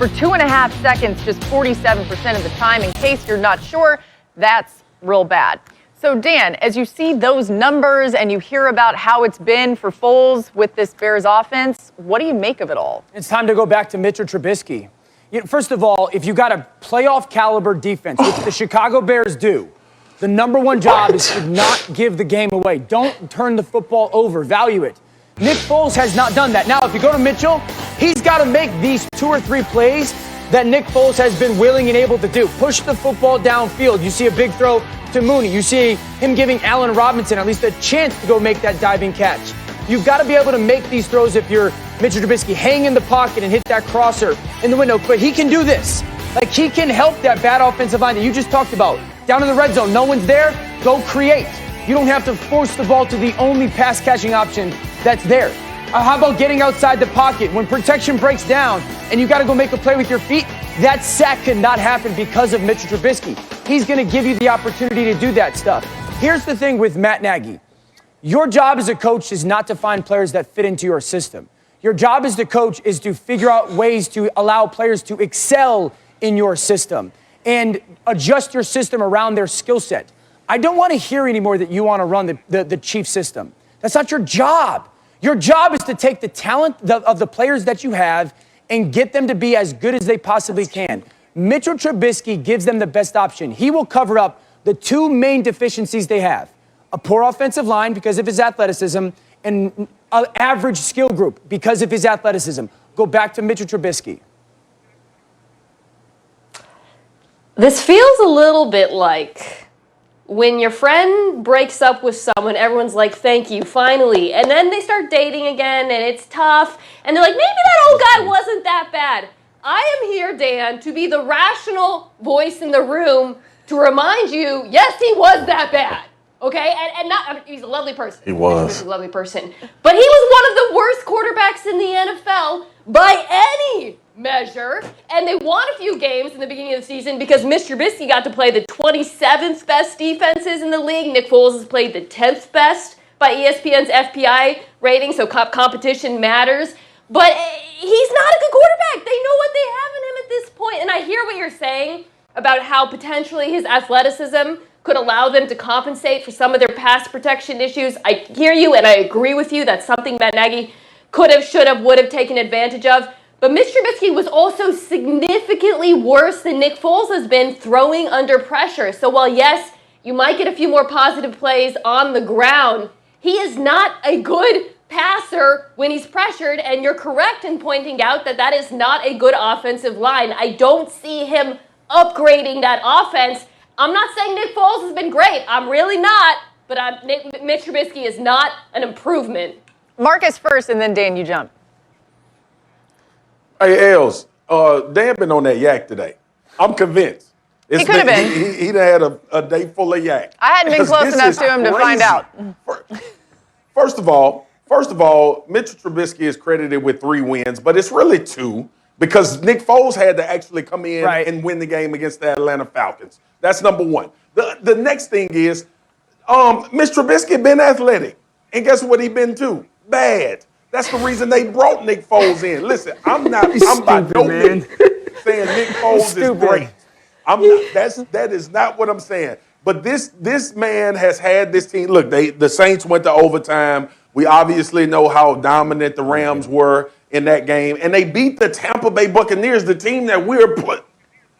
for 2.5 seconds, just 47% of the time. In case you're not sure, that's real bad. So, Dan, as you see those numbers and you hear about how it's been for Foles with this Bears offense, what do you make of it all? It's time to go back to Mitchell Trubisky. First of all, if you got a playoff caliber defense, which the Chicago Bears do, the number one job is to not give the game away. Don't turn the football over. Value it. Nick Foles has not done that. Now, if you go to Mitchell, he's got to make these 2 or 3 plays that Nick Foles has been willing and able to do. Push the football downfield. You see a big throw to Mooney. You see him giving Allen Robinson at least a chance to go make that diving catch. You've got to be able to make these throws if you're Mitchell Trubisky. Hang in the pocket and hit that crosser in the window. But he can do this. Like, he can help that bad offensive line that you just talked about. Down in the red zone, no one's there, go create. You don't have to force the ball to the only pass-catching option that's there. How about getting outside the pocket? When protection breaks down and you got to go make a play with your feet, that sack could not happen because of Mitchell Trubisky. He's going to give you the opportunity to do that stuff. Here's the thing with Matt Nagy. Your job as a coach is not to find players that fit into your system. Your job as the coach is to figure out ways to allow players to excel in your system and adjust your system around their skill set. I don't want to hear anymore that you want to run the Chiefs system. That's not your job. Your job is to take the talent of the players that you have and get them to be as good as they possibly can. Mitchell Trubisky gives them the best option. He will cover up the 2 main deficiencies they have: a poor offensive line because of his athleticism and an average skill group because of his athleticism. Go back to Mitchell Trubisky. This feels a little bit like when your friend breaks up with someone, everyone's like, thank you, finally. And then they start dating again, and it's tough. And they're like, maybe that old guy wasn't that bad. I am here, Dan, to be the rational voice in the room to remind you, yes, he was that bad. Okay? And not, I mean, he's a lovely person. He was. He's a lovely person. But he was one of the worst quarterbacks in the NFL by any measure, and they won a few games in the beginning of the season because Mr. Trubisky got to play the 27th best defenses in the league. Nick Foles has played the 10th best by ESPN's FPI rating, so competition matters. But he's not a good quarterback. They know what they have in him at this point. And I hear what you're saying about how potentially his athleticism could allow them to compensate for some of their pass protection issues. I hear you, and I agree with you. That's something Matt Nagy could have, should have, would have taken advantage of. But Mr. Trubisky was also significantly worse than Nick Foles has been throwing under pressure. So while, yes, you might get a few more positive plays on the ground, he is not a good passer when he's pressured, and you're correct in pointing out that that is not a good offensive line. I don't see him upgrading that offense. I'm not saying Nick Foles has been great. I'm really not, but Mitch Trubisky is not an improvement. Marcus first, and then Dan, you jump. Hey, Els, Dan been on that yak today. I'm convinced. He could have been. He done had a day full of yak. I hadn't been close enough to him to find out. First of all, Mitchell Trubisky is credited with 3 wins, but it's really 2 because Nick Foles had to actually come in and win the game against the Atlanta Falcons. That's number 1. The next thing is, Mr. Trubisky been athletic, and guess what he been too? Bad. That's the reason they brought Nick Foles in. Listen, I'm by no means saying Nick Foles is great. I'm not. That is not what I'm saying. But this man has had this team. Look, the Saints went to overtime. We obviously know how dominant the Rams were in that game, and they beat the Tampa Bay Buccaneers, the team that we're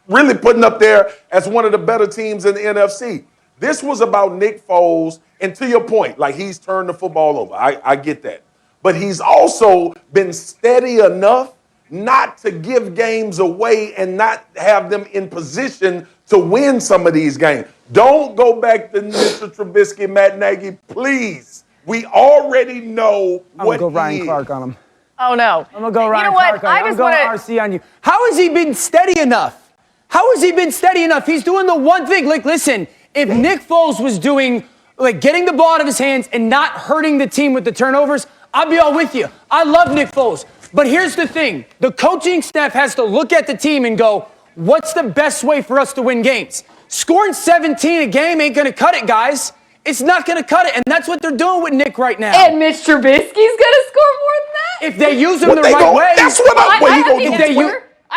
really putting up there as one of the better teams in the NFC. This was about Nick Foles, and to your point, like, he's turned the football over. I get that. But he's also been steady enough not to give games away and not have them in position to win some of these games. Don't go back to Mr. Trubisky, Matt Nagy, please. We already know what he is. I'm going to go Ryan Clark on him. Oh, no. I'm going to go Ryan Clark on you. I'm going RC on you. How has he been steady enough? How has he been steady enough? He's doing the one thing. Like, listen, if Nick Foles was doing, like, getting the ball out of his hands and not hurting the team with the turnovers, I'll be all with you. I love Nick Foles. But here's the thing. The coaching staff has to look at the team and go, what's the best way for us to win games? Scoring 17 a game ain't going to cut it, guys. It's not going to cut it, and that's what they're doing with Nick right now. And Mitch Trubisky's going to score more than that? If they use him the right way. That's what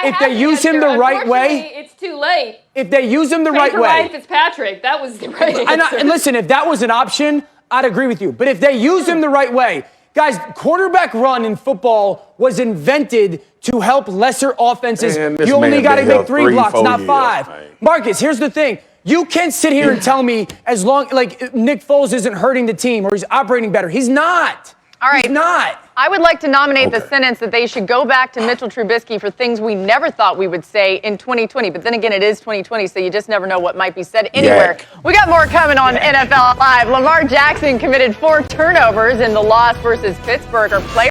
if they use him the right way, it's too late. If they use him the right way, Ryan Fitzpatrick, that was the right answer. And listen, if that was an option, I'd agree with you. But if they use him the right way, guys, quarterback run in football was invented to help lesser offenses. You only got to make 3 blocks, not 5. Man. Marcus, here's the thing. You can't sit here and tell me Nick Foles isn't hurting the team or he's operating better. He's not. All right. He's not. I would like to nominate the sentence that they should go back to Mitchell Trubisky for things we never thought we would say in 2020. But then again, it is 2020, so you just never know what might be said anywhere. Yeah. We got more coming on NFL Live. Lamar Jackson committed 4 turnovers in the loss versus Pittsburgh. Our player